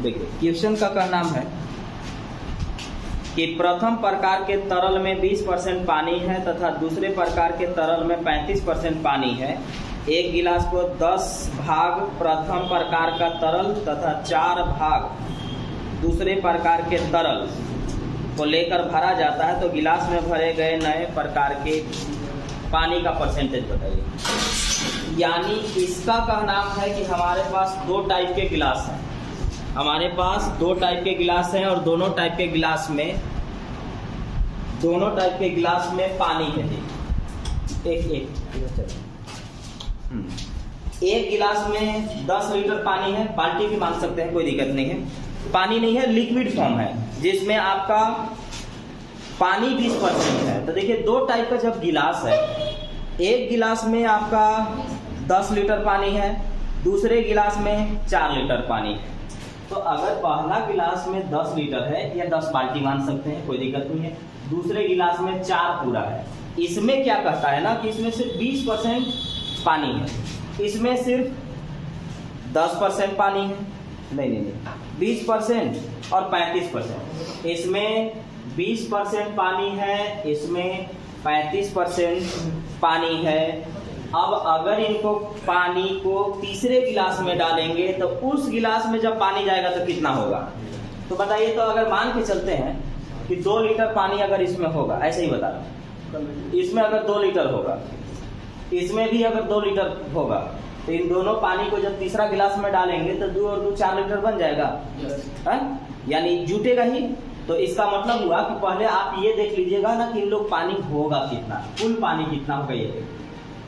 देखिए क्वेश्चन का कहना है कि प्रथम प्रकार के तरल में 20% पानी है तथा दूसरे प्रकार के तरल में 35% पानी है। एक गिलास को 10 भाग प्रथम प्रकार का तरल तथा 4 भाग दूसरे प्रकार के तरल को लेकर भरा जाता है, तो गिलास में भरे गए नए प्रकार के पानी का परसेंटेज बताइए। यानी इसका कहना है कि हमारे पास दो टाइप के गिलास हैं, हमारे पास दो टाइप के गिलास हैं और दोनों टाइप के गिलास में पानी है। एक गिलास में 10 लीटर पानी है, बाल्टी भी मान सकते हैं, कोई दिक्कत नहीं है। पानी नहीं है, लिक्विड फॉर्म है जिसमें आपका पानी 20% है। तो देखिए दो टाइप का जब गिलास है, एक गिलास में आपका 10 लीटर पानी है, दूसरे गिलास में 4 लीटर पानी है। तो अगर पहला गिलास में 10 लीटर है या 10 बाल्टी मान सकते हैं, कोई दिक्कत नहीं है, दूसरे गिलास में 4 पूरा है। इसमें क्या कहता है ना कि इसमें सिर्फ 20% पानी है, इसमें सिर्फ 10% पानी है, नहीं 20% और 35%। इसमें 20% पानी है, इसमें 35% पानी है। अब अगर इनको पानी को तीसरे गिलास में डालेंगे तो उस गिलास में जब पानी जाएगा तो कितना होगा, तो बताइए। तो अगर मान के चलते हैं कि 2 लीटर पानी अगर इसमें होगा, ऐसे ही बता रहा हूं, इसमें अगर 2 लीटर होगा, इसमें भी अगर 2 लीटर होगा, तो इन दोनों पानी को जब तीसरा गिलास में डालेंगे तो 2 और 2 4 लीटर बन जाएगा, यानी जुटेगा ही। तो इसका मतलब हुआ कि पहले आप ये देख लीजिएगा ना कि इन लोग पानी होगा कितना, कुल पानी कितना होगा ये देखिए।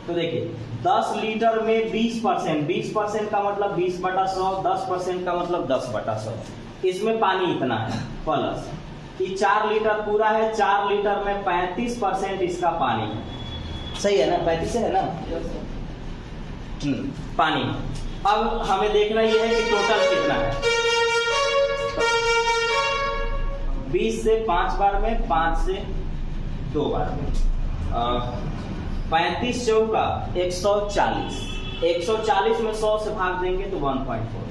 तो देखिए 10 लीटर में 20% का मतलब 20/100, 10% का मतलब 10/100। इसमें पानी इतना है, प्लस कि 4 लीटर पूरा है, 4 लीटर में 35% इसका पानी है। सही है ना, 35 है ना पानी। अब हमें देखना ये है कि टोटल कितना है। 20 से 5 बार में, 5 से 2 बार में, 35 चौका 140, 140 में 100 से भाग देंगे तो 1.4।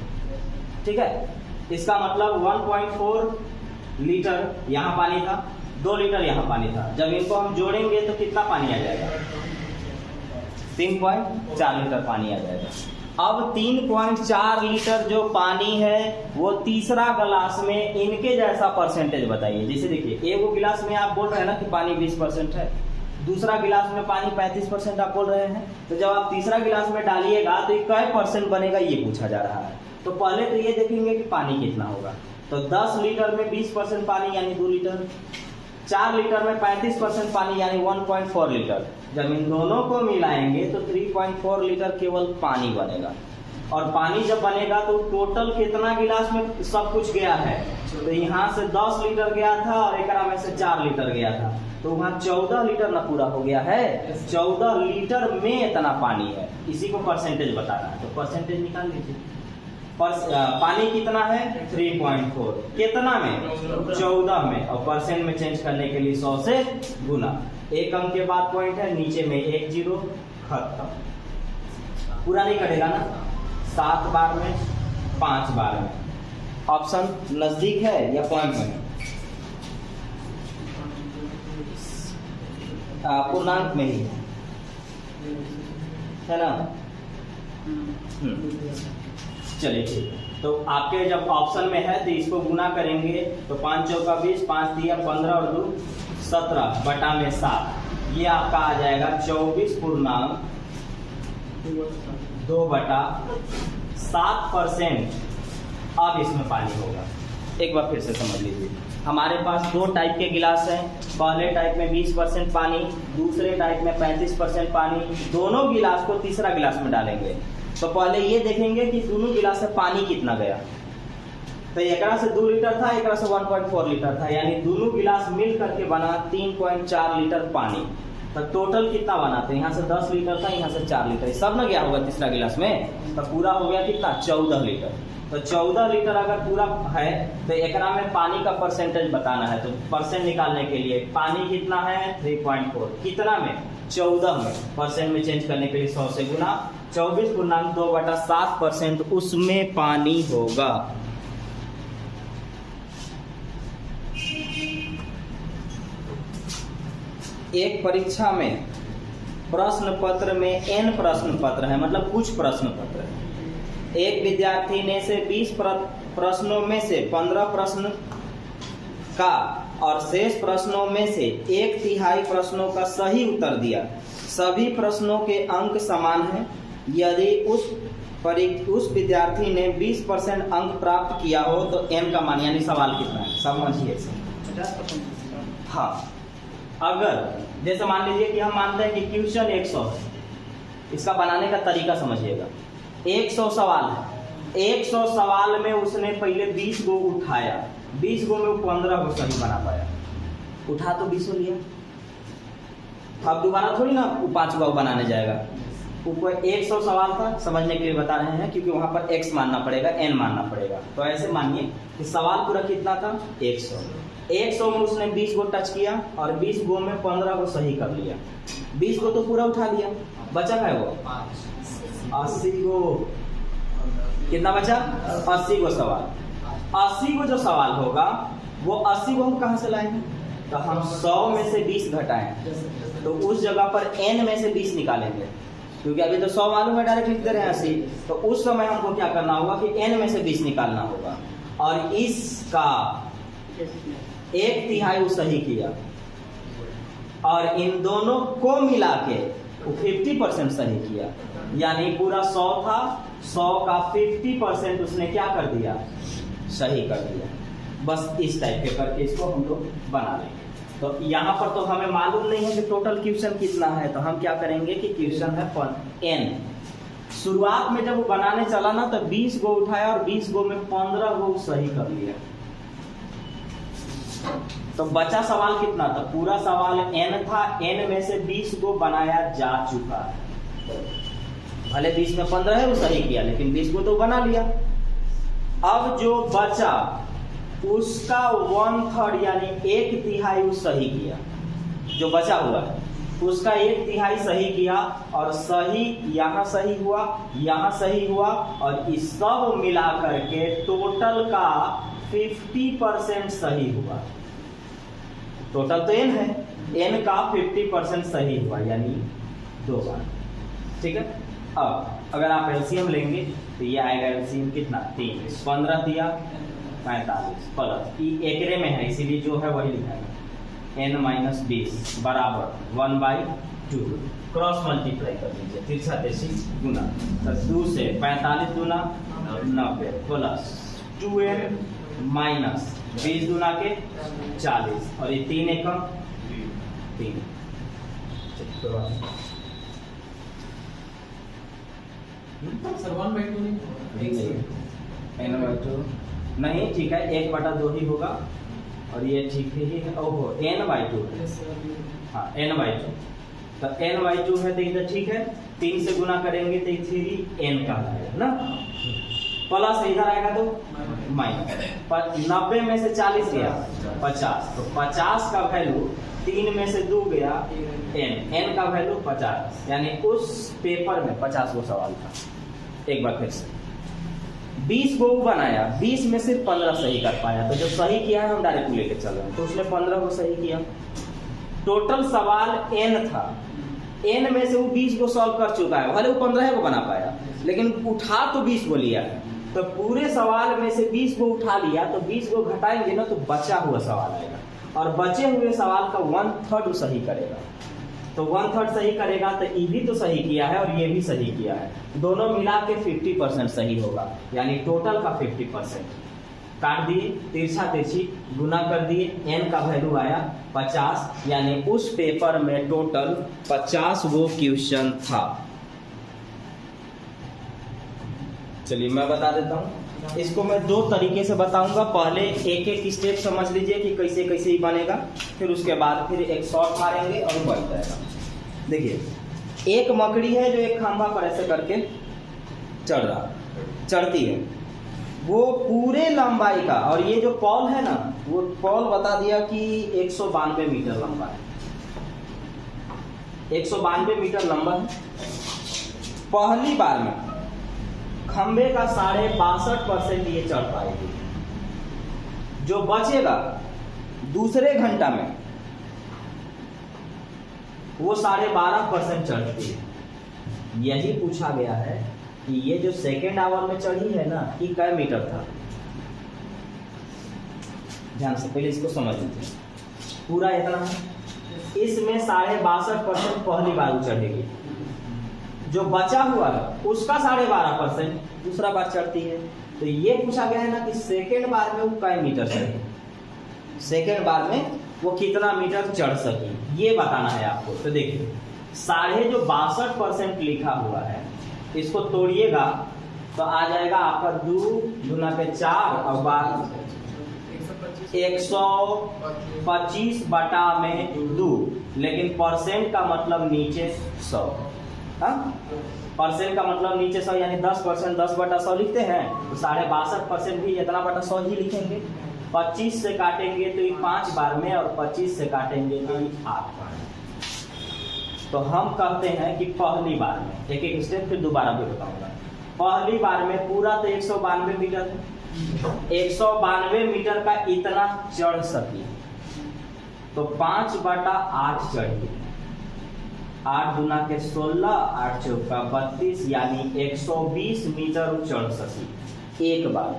ठीक है, इसका मतलब 1.4 लीटर यहाँ पानी था, 2 लीटर यहाँ पानी था। जब इनको हम जोड़ेंगे तो कितना पानी आ जाएगा, 3.4 लीटर पानी आ जाएगा। अब 3.4 लीटर जो पानी है वो तीसरा गिलास में इनके जैसा परसेंटेज बताइए। जैसे देखिए एक गिलास में आप बोल रहे हैं ना कि पानी 20% है, दूसरा गिलास में पानी 35% आप बोल रहे हैं, तो जब आप तीसरा गिलास में डालिएगा तो क्या % बनेगा ये पूछा जा रहा है। तो पहले तो ये देखेंगे कि पानी कितना होगा। तो 10 लीटर में 20% पानी यानी 2 लीटर, 4 लीटर में 35% पानी यानी 1.4 लीटर। जब इन दोनों को मिलाएंगे तो 3.4 लीटर केवल पानी बनेगा। और पानी जब बनेगा तो टोटल कितना गिलास में सब कुछ गया है, तो यहाँ से 10 लीटर गया था और एक में से 4 लीटर गया था, तो वहाँ 14 लीटर ना पूरा हो गया है। 14 लीटर में इतना पानी है, इसी को परसेंटेज बताना है। तो परसेंटेज निकाल लीजिए। पानी कितना है 3.4, कितना में 14 में, और परसेंट में चेंज करने के लिए 100 से गुना। एक अंक के बाद पॉइंट है, नीचे में 1 0, खत्म। पूरा नहीं कटेगा ना, 7 बार में, 5 बार में। ऑप्शन नजदीक है या पॉइंट में, पूर्णांक में ही है ना। चलिए ठीक है, तो आपके जब ऑप्शन में है तो इसको गुना करेंगे तो 5 चौका 20, 5 दिया 15 और 2 17 बटा में 7, ये आपका आ जाएगा 24.2/7%। अब इसमें पानी होगा। एक बार फिर से समझ लीजिए, हमारे पास दो टाइप के गिलास हैं। पहले टाइप में 20% पानी, दूसरे टाइप में 35% पानी। दोनों गिलास को तीसरा गिलास में डालेंगे तो पहले ये देखेंगे कि दोनों गिलास से पानी कितना गया। तो एक से 2 लीटर था, एक से 1.4 लीटर था, यानी दोनों गिलास मिल करके बना 3.4 लीटर पानी। तो टोटल कितना बना, तो यहाँ से 10 लीटर था, यहाँ से 4 लीटर, सब ना गया होगा तीसरा गिलास में, तो पूरा हो गया कितना 14 लीटर। तो 14 लीटर अगर पूरा है तो एक में पानी का परसेंटेज बताना है। तो परसेंट निकालने के लिए पानी कितना है 3.4, कितना में 14 में, परसेंट में चेंज करने के लिए 100 से गुना, 24.2/7% उसमें पानी होगा। एक परीक्षा में प्रश्न पत्र में n प्रश्न पत्र है, मतलब कुछ प्रश्न पत्र है। एक विद्यार्थी ने से 20 प्रश्नों में से 15 प्रश्न का और शेष प्रश्नों में से 1/3 प्रश्नों का सही उत्तर दिया। सभी प्रश्नों के अंक समान हैं। यदि उस विद्यार्थी ने 20% अंक प्राप्त किया हो तो n का मान, यानी सवाल कितना है, समझिए। हाँ, अगर जैसे मान लीजिए कि हम मानते हैं कि क्वेश्चन 100 है, इसका बनाने का तरीका समझिएगा। 100 सवाल है, 100 सवाल में उसने पहले 20 गो उठाया, 20 गो में वो 15 गो सही बना पाया। उठा तो 20 लिया, अब दोबारा थोड़ी ना 5 गो बनाने जाएगा। ऊपर 100 सवाल था, समझने के लिए बता रहे हैं, क्योंकि वहां पर x मानना पड़ेगा, n मानना पड़ेगा। तो ऐसे मानिए कि सवाल पूरा कितना था, 100 में उसने 20 गो टच किया और 20 गो में 15 गो सही कर लिया। 20 गो तो पूरा उठा लिया, बचा है वो 80 गो। कितना बचा, 80 गो सवाल। 80 गो जो सवाल होगा वो 80 गो हम कहाँ से लाएंगे, तो हम 100 में से 20 घटाएं, तो उस जगह पर n में से 20 निकालेंगे, क्योंकि अभी तो 100 मालूम है, डायरेक्ट लिख दे रहे हैं 80। तो उस समय हमको क्या करना होगा कि n में से 20 निकालना होगा, और इसका 1/3 वो सही किया, और इन दोनों को मिला के 50% सही किया, यानी पूरा 100 था, 100 का 50% उसने क्या कर दिया, सही कर दिया। बस इस टाइप के करके इसको हम लोग बना लेंगे। तो यहाँ पर तो हमें मालूम नहीं है कि टोटल क्वेश्चन कितना है, तो हम क्या करेंगे कि क्वेश्चन है n। शुरुआत में जब वो बनाने चला ना, तो 20 गो उठाया और 20 गो में 15 गो सही कर लिया। तो बचा सवाल कितना था, पूरा सवाल n था, n में से 20 गो बनाया जा चुका है। भले 20 में 15 है वो सही किया, लेकिन 20 गो तो बना लिया। अब जो बचा उसका 1/3 यानी 1/3 वो सही किया। जो बचा हुआ है उसका 1/3 सही किया, और सही यहाँ सही हुआ, यहाँ सही हुआ, और इस सब मिला करके टोटल का 50% सही हुआ। टोटल तो n है, n का 50% सही हुआ, यानी 2 बार। ठीक है। अब अगर आप एलसीएम लेंगे तो ये आएगा एलसीएम कितना, 3, 15 दिया 45 प्लस एकरे में है, इसीलिए जो है वही लिखा है, n-20 बराबर 1/2। क्रॉस मल्टीप्लाई कर दीजिए, तिरछा तिरछी गुना, तो 2 से 45 गुना 90 प्लस 2n माइनस 20 गुना के 40, और ये 3 एकम 3। सर 1/2 n/2 नहीं, ठीक है, 1/2 ही होगा, और ये ठीक ही है। ओहो, n/2 है, हाँ n/2, तो n/2 है तो इधर ठीक है, 3 से गुना करेंगे तो 3n का आएगा ना, प्लस इधर आएगा तो माइनस। 90 में से 40 गया 50, तो 50 का वैल्यू 3 में से 2 गया n का वैल्यू 50, यानी उस पेपर में 50 गो सवाल था। एक बार फिर से 20 गो बनाया, 20 में सिर्फ 15 सही कर पाया, तो जो सही किया है हम डायरेक्ट लेके चल रहे हैं, तो उसने 15 गो सही किया। टोटल सवाल n था, n में से वो 20 गो सॉल्व कर चुका है, भले वो 15 गो बना पाया, लेकिन उठा तो 20 गो लिया है। तो पूरे सवाल में से 20 गो उठा लिया, तो 20 गो घटाएंगे ना तो बचा हुआ सवाल आएगा, और बचे हुए सवाल का 1/3 सही करेगा। तो 1/3 सही करेगा तो ये भी तो सही किया है और ये भी सही किया है, दोनों मिला के 50% सही होगा, यानी टोटल का 50%। काट दिए, तिरछा तिरछी गुना कर दिए, n का वैल्यू आया 50, यानी उस पेपर में टोटल 50 वो क्वेश्चन था। चलिए मैं बता देता हूँ, इसको मैं 2 तरीके से बताऊंगा। पहले एक एक स्टेप समझ लीजिए कि कैसे कैसे ही बनेगा, फिर उसके बाद फिर एक शॉट मारेंगे और बन जाएगा। देखिए, एक मकड़ी है जो एक खंभा पर ऐसे करके चढ़ती है, वो पूरे लंबाई का, और ये जो पॉल है ना, वो पॉल बता दिया कि 192 मीटर लंबा है, 192 मीटर लंबा है। पहली बार में खंबे का 62.5% ये चढ़ पाएगी, जो बचेगा दूसरे घंटा में वो 12.5% चढ़ती है। यही पूछा गया है कि ये जो सेकेंड आवर में चढ़ी है ना, ये कै मीटर था। ध्यान से पहले इसको समझ लीजिए, पूरा इतना है, इसमें 62.5% पहली बार चढ़ेगी, जो बचा हुआ है उसका 12.5% दूसरा बार चढ़ती है। तो ये पूछा गया है ना कि सेकेंड बार में वो कै मीटर चढ़े, सेकेंड बार में वो कितना मीटर चढ़ सकी, ये बताना है आपको। तो देखिए 62% लिखा हुआ है, इसको तोड़िएगा तो आ जाएगा आपका 2 दूना के 4 और 125 बटा में 2, लेकिन परसेंट का मतलब नीचे 100। परसेंट का मतलब नीचे 100 यानी 10%, 10 बटा 100 लिखते हैं, तो 62% भी इतना बटा 100 ही लिखेंगे। 25 से काटेंगे तो ये 5 बार में, और 25 से काटेंगे तो ये 8 बार में। तो हम कहते हैं कि पहली बार में, एक एक स्टेप फिर दोबारा भी बताऊंगा। पहली बार में पूरा तो 192 मीटर है, 192 मीटर का इतना चढ़ सकी, तो 5 बटा 8 चढ़ी, 8 दूना के 16, 8 चौका 32, यानी 120 मीटर चढ़ सकी एक बार,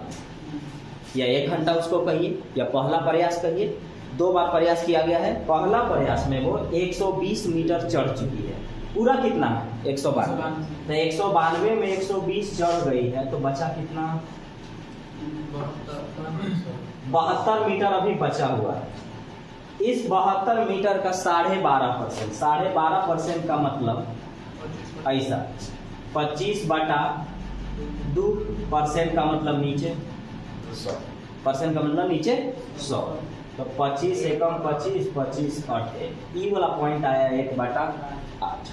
या 1 घंटा उसको कहिए, या पहला प्रयास कहिए। 2 बार प्रयास किया गया है, पहला प्रयास में वो 120 मीटर चढ़ चुकी है। पूरा कितना है 192, तो 192 में 120 चढ़ गई है, तो बचा कितना 72 मीटर अभी बचा हुआ है। इस 72 मीटर का 12.5%, 12.5% का मतलब ऐसा 25 बटा 2% का मतलब नीचे 100%, का मतलब नीचे 100, तो 25 एकम 25, 25 8, ई वाला पॉइंट आया 1 बटा 8।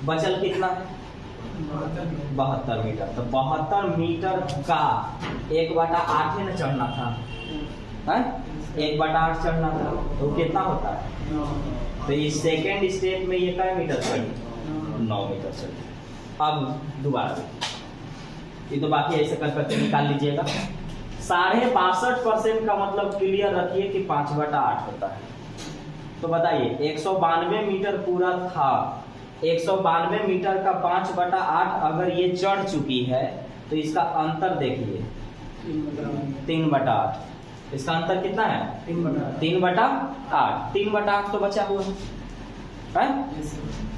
बचल कितना है 72 मीटर, तो 72 मीटर का 1 बटा 8 ही ना चढ़ना था, है 1 बटा 8 चढ़ना था, तो कितना होता है। तो ये सेकेंड स्टेप में ये कै मीटर चढ़ी, 9 मीटर चढ़ी। अब दोबारा ये तो बाकी ऐसे कर करके निकाल लीजिएगा। 62.5% का मतलब क्लियर रखिए कि 5 बटा 8 होता है। तो बताइए 192 मीटर पूरा था, 192 मीटर का 5 बटा 8 अगर ये चढ़ चुकी है, तो इसका अंतर देखिए 3 बटा 8। इसका अंतर कितना है 3 बटा 8। 3 बटा 8 तो बचा हुआ है,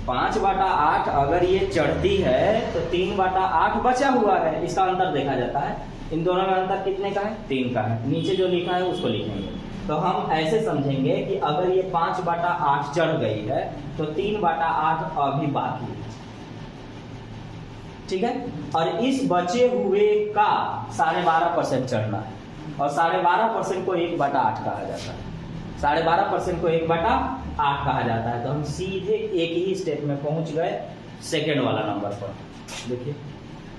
5 बटा 8 अगर ये चढ़ती है तो 3 बटा 8 बचा हुआ है। इसका अंतर देखा जाता है, इन दोनों में अंतर कितने का है 3 का है। नीचे जो लिखा है उसको लिखेंगे, तो हम ऐसे समझेंगे कि अगर ये 5 बटा 8 चढ़ गई है तो 3 बटा 8 अभी बाकी है, ठीक है। और इस बचे हुए का 12.5% चढ़ना है, और 12.5% को 1 बटा 8 कहा जाता है। 12.5% को 1 बटा 8 कहा जाता है। तो हम सीधे एक ही स्टेप में पहुंच गए सेकेंड वाला नंबर पर। देखिए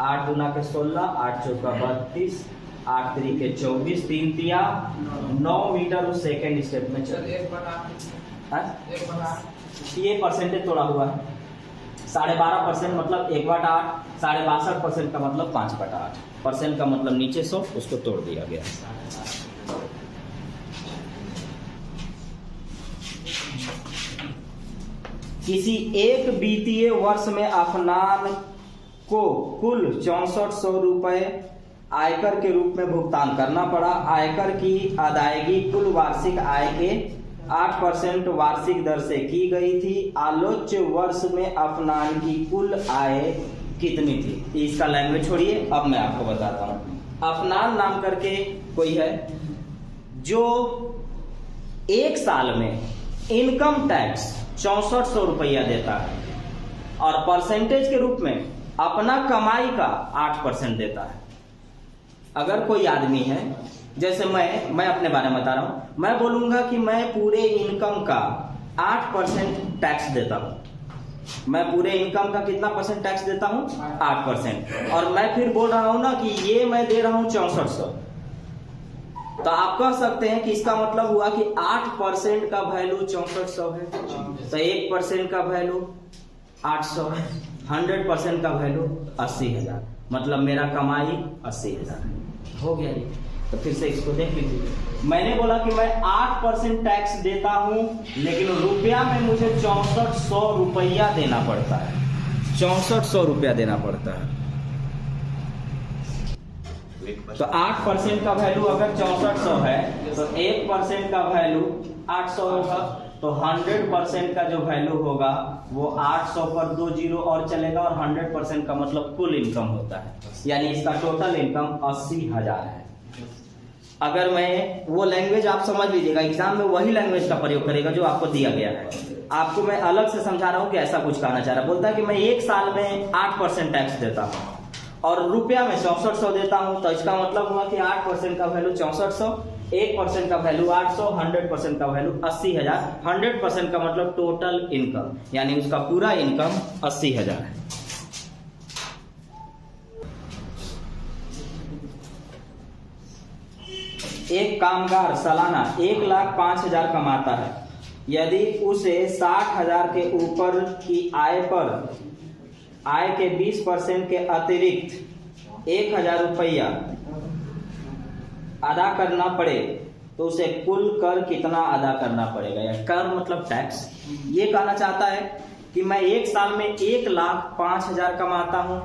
8 दूना के 16, 8 चौका 32, 8 3 के 24, 3 तिया 9 मीटर उस सेकेंड स्टेप में चले। ये परसेंटेज तोड़ा हुआ है, 12.5% मतलब 1 बटा 8, 62% का मतलब 5 बटा 8, परसेंट का मतलब नीचे 100, उसको तोड़ दिया गया। किसी एक वित्तीय वर्ष में अफनान को कुल 6400 रुपए आयकर के रूप में भुगतान करना पड़ा। आयकर की अदायगी कुल वार्षिक आय के 8% वार्षिक दर से की गई थी। आलोच्य वर्ष में अफनान की कुल आय कितनी थी। इसका लैंग्वेज छोड़िए, अब मैं आपको बताता हूँ। अफनान नाम करके कोई है जो एक साल में इनकम टैक्स 6400 रुपया देता है, और परसेंटेज के रूप में अपना कमाई का 8% देता है। अगर कोई आदमी है, जैसे मैं अपने बारे में बता रहा हूं, मैं बोलूंगा कि मैं पूरे इनकम का 8% टैक्स देता हूं। मैं पूरे इनकम का कितना परसेंट टैक्स देता हूं 8%, और मैं फिर बोल रहा हूं ना कि ये मैं दे रहा हूं 6400, तो आप कह सकते हैं कि इसका मतलब हुआ कि 8% का वैल्यू 6400 है, तो 1% का वैल्यू 800 है, 100% का वैल्यू 80,000, मतलब मेरा कमाई 80,000 हो गया। तो फिर से इसको देख लीजिए, मैंने बोला कि मैं 8% टैक्स देता हूं, लेकिन रुपया में मुझे 6400 रुपया देना पड़ता है, 6400 रुपया देना पड़ता है। तो 8% का वैल्यू अगर 6400 है तो 1% का वैल्यू 800 होगा, तो 100% का जो वैल्यू होगा वो 800 पर 2 जीरो और चलेगा, और 100% का मतलब कुल इनकम होता है, यानी इसका टोटल इनकम 80,000 है। अगर मैं वो लैंग्वेज आप समझ लीजिएगा, एग्जाम में वही लैंग्वेज का प्रयोग करेगा जो आपको दिया गया है। आपको मैं अलग से समझा रहा हूँ कि ऐसा कुछ कहना चाह रहा है। बोलता है कि मैं 1 साल में 8% टैक्स देता हूँ और रुपया में 6400 देता हूँ, तो इसका मतलब हुआ कि 8% का वैल्यू 6400, 1% का वैल्यू 800, 100% का वैल्यू 80,000। 100% का मतलब टोटल इनकम, यानी उसका पूरा इनकम 80,000 है। एक कामगार सालाना 1,05,000 कमाता है। यदि उसे 60,000 के ऊपर की आय पर आय के 20% के अतिरिक्त 1,000 रुपया अदा करना पड़े तो उसे कुल कर कितना अदा करना पड़ेगा, या कर मतलब टैक्स। ये कहना चाहता है कि मैं 1 साल में 1,05,000 कमाता हूं,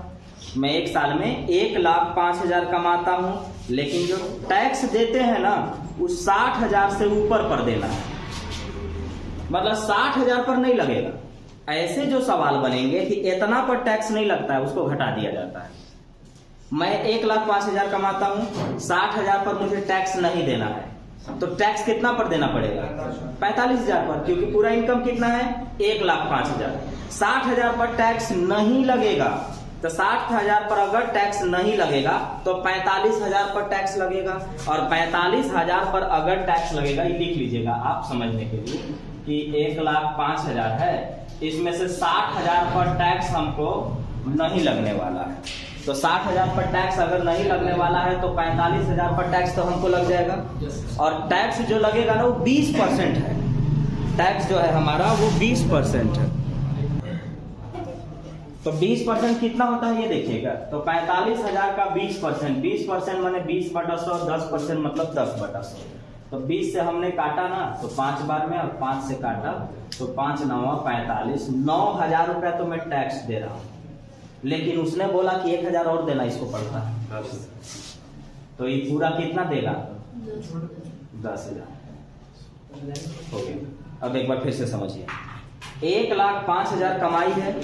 मैं 1 साल में 1,05,000 कमाता हूं, लेकिन जो टैक्स देते हैं ना उस 60,000 से ऊपर पर देना है, मतलब 60,000 पर नहीं लगेगा। ऐसे जो सवाल बनेंगे कि इतना पर टैक्स नहीं लगता है, उसको घटा दिया जाता है। मैं 1,05,000 कमाता हूं, 60,000 पर मुझे टैक्स नहीं देना है, तो टैक्स कितना पर देना पड़ेगा? 45,000 पर, क्योंकि पूरा इनकम कितना है? 1,05,000। 60,000 पर टैक्स नहीं लगेगा, तो 60,000 पर अगर टैक्स नहीं लगेगा तो 45,000 पर टैक्स लगेगा, और 45,000 पर अगर टैक्स लगेगा, ये लिख लीजिएगा आप समझने के लिए कि 1,05,000 है, इसमें से 60,000 पर टैक्स हमको नहीं लगने वाला है। तो 60,000 पर टैक्स अगर नहीं लगने वाला है तो 45,000 पर टैक्स तो हमको लग जाएगा, और टैक्स जो लगेगा ना वो 20% है। टैक्स जो है हमारा वो 20% है। तो 20% कितना होता है ये देखिएगा, तो 45,000 का 20%, 20% माने 20/100, 10% मतलब 10/100। तो 20 से हमने काटा ना तो 5 बार में, और 5 से काटा तो 5 9 45, 9,000 रुपया तो मैं टैक्स दे रहा हूँ, लेकिन उसने बोला कि 1,000 और देना इसको पड़ता है, तो ये पूरा कितना देगा? 10,000 हो गया। अब एक बार फिर से समझिए, 1,05,000 कमाई है,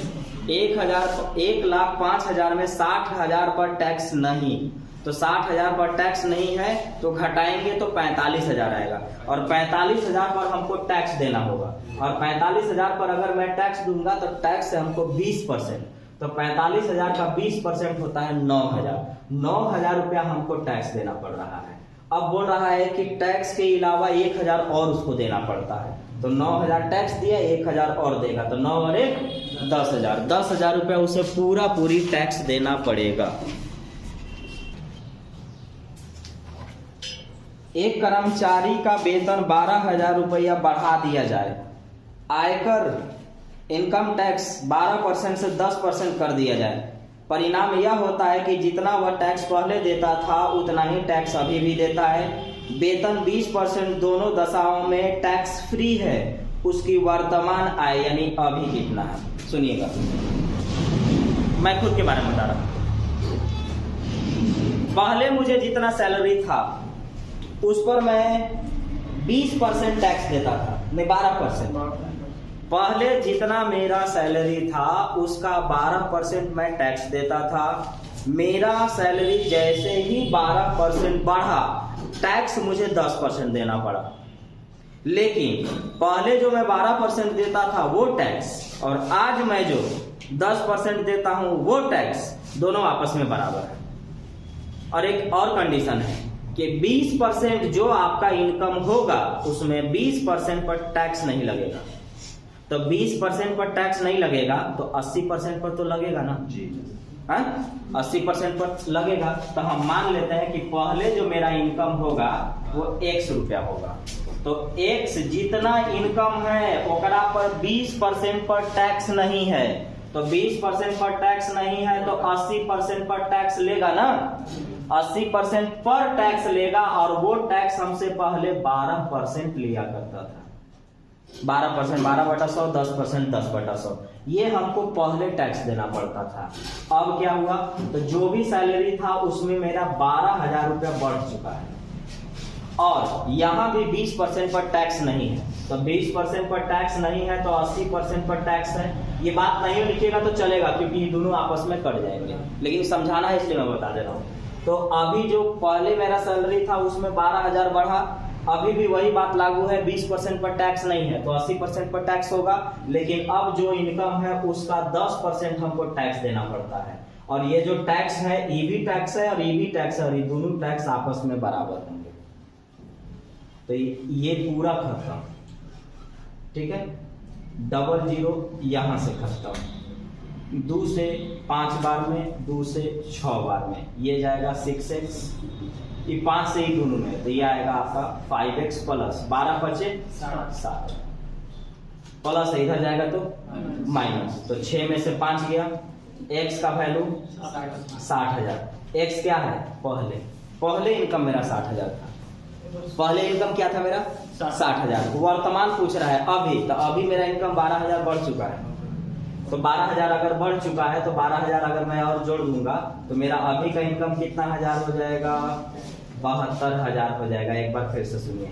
1,05,000 में 60,000 पर टैक्स नहीं, तो 60,000 पर टैक्स नहीं है तो घटाएंगे तो 45,000 आएगा, और 45,000 पर हमको टैक्स देना होगा, और 45,000 पर अगर मैं टैक्स दूंगा तो टैक्स से हमको 20%, तो 45,000 का 20% होता है 9,000। 9,000 रुपया हमको टैक्स देना पड़ रहा है। अब बोल रहा है कि टैक्स के अलावा 1,000 और उसको देना पड़ता है, तो 9,000 टैक्स दिया, 1,000 और देगा, तो 9 और 1 10,000। 10,000 रुपया उसे पूरी टैक्स देना पड़ेगा। एक कर्मचारी का वेतन 12,000 रुपया बढ़ा दिया जाए, आयकर इनकम टैक्स 12% से 10% कर दिया जाए, परिणाम यह होता है कि जितना वह टैक्स पहले देता था उतना ही टैक्स अभी भी देता है। वेतन 20% दोनों दशाओं में टैक्स फ्री है, उसकी वर्तमान आय यानी अभी कितना है? सुनिएगा, मैं खुद के बारे में बता रहा हूं। पहले मुझे जितना सैलरी था उस पर मैं 20% टैक्स देता था, नहीं 12%। पहले जितना मेरा सैलरी था उसका 12% मैं टैक्स देता था। मेरा सैलरी जैसे ही 12% बढ़ा, टैक्स मुझे 10% देना पड़ा। लेकिन पहले जो मैं 12% देता था वो टैक्स, और आज मैं जो 10% देता हूं वो टैक्स, दोनों आपस में बराबर है। और एक और कंडीशन है कि 20% जो आपका इनकम होगा उसमें 20% पर टैक्स नहीं लगेगा। तो 20% पर टैक्स नहीं लगेगा तो 80% पर तो लगेगा ना जी, 80% पर लगेगा। तो हम मान लेते हैं कि पहले जो मेरा इनकम होगा वो 100 रुपया होगा, तो x जितना इनकम है ओकरा पर 20% पर टैक्स नहीं है, तो 20% पर टैक्स नहीं है तो 80% पर टैक्स लेगा ना। 80% पर टैक्स लेगा, और वो टैक्स हमसे पहले 12% लिया करता था। 12%, 12/100, 10%, 10/100, ये हमको पहले टैक्स देना पड़ता था। अब क्या हुआ, तो जो भी सैलरी था उसमें मेरा 12,000 रुपया बढ़ चुका है, और यहाँ भी 20% पर टैक्स नहीं है। तो 20% पर टैक्स नहीं है तो 80% पर टैक्स है। ये बात नहीं लिखिएगा तो चलेगा, क्योंकि ये दोनों आपस में कट जाएंगे, लेकिन समझाना है इसलिए मैं बता दे रहा हूँ। तो अभी जो पहले मेरा सैलरी था उसमें 12,000 बढ़ा, अभी भी वही बात लागू है, 20% पर टैक्स नहीं है तो 80% पर टैक्स होगा, लेकिन अब जो इनकम है उसका 10% हमको टैक्स देना पड़ता है। और ये जो टैक्स है ईबी टैक्स है और ईबी टैक्स है, और ये दोनों टैक्स आपस में बराबर होंगे। तो ये पूरा खत्म, ठीक है। 00 यहां से खत्म, 2 से 5 बार में, 2 से 6 बार में, ये जाएगा 6x, ये 5 से ही दोनों में, तो ये आएगा आपका 5x प्लस 12 बचे 7, प्लस इधर जाएगा तो माइनस, तो 6 में से 5 गया। x का वैल्यू 60,000। x क्या है, पहले इनकम मेरा 60,000 था। पहले इनकम क्या था मेरा 60,000, वर्तमान पूछ रहा है अभी, तो अभी मेरा इनकम 12,000 बढ़ चुका है। तो 12,000 अगर बढ़ चुका है तो 12,000 अगर मैं और जोड़ दूंगा तो मेरा अभी का इनकम कितना हजार हो जाएगा, 72,000 हो जाएगा। एक बार फिर से सुनिए,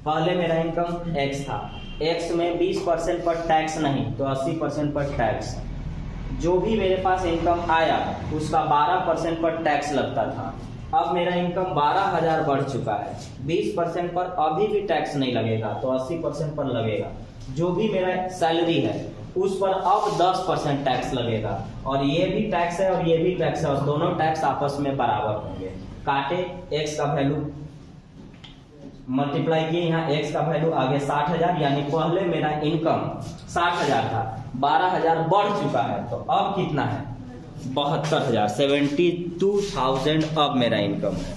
पहले मेरा इनकम x था, x में 20% पर टैक्स नहीं तो 80% पर टैक्स। जो भी मेरे पास इनकम आया उसका 12% पर टैक्स लगता था। अब मेरा इनकम 12,000 बढ़ चुका है, 20% पर अभी भी टैक्स नहीं लगेगा तो 80% पर लगेगा। जो भी मेरा सैलरी है उस पर अब 10% टैक्स लगेगा, और ये भी टैक्स है और ये भी टैक्स है, और दोनों टैक्स आपस में बराबर होंगे। काटे, x का वैल्यू मल्टीप्लाई किए, यहाँ x का वैल्यू आ गया 60,000, यानी पहले मेरा इनकम 60,000 था, 12,000 बढ़ चुका है, तो अब कितना है 72,000, 72,000 अब मेरा इनकम है।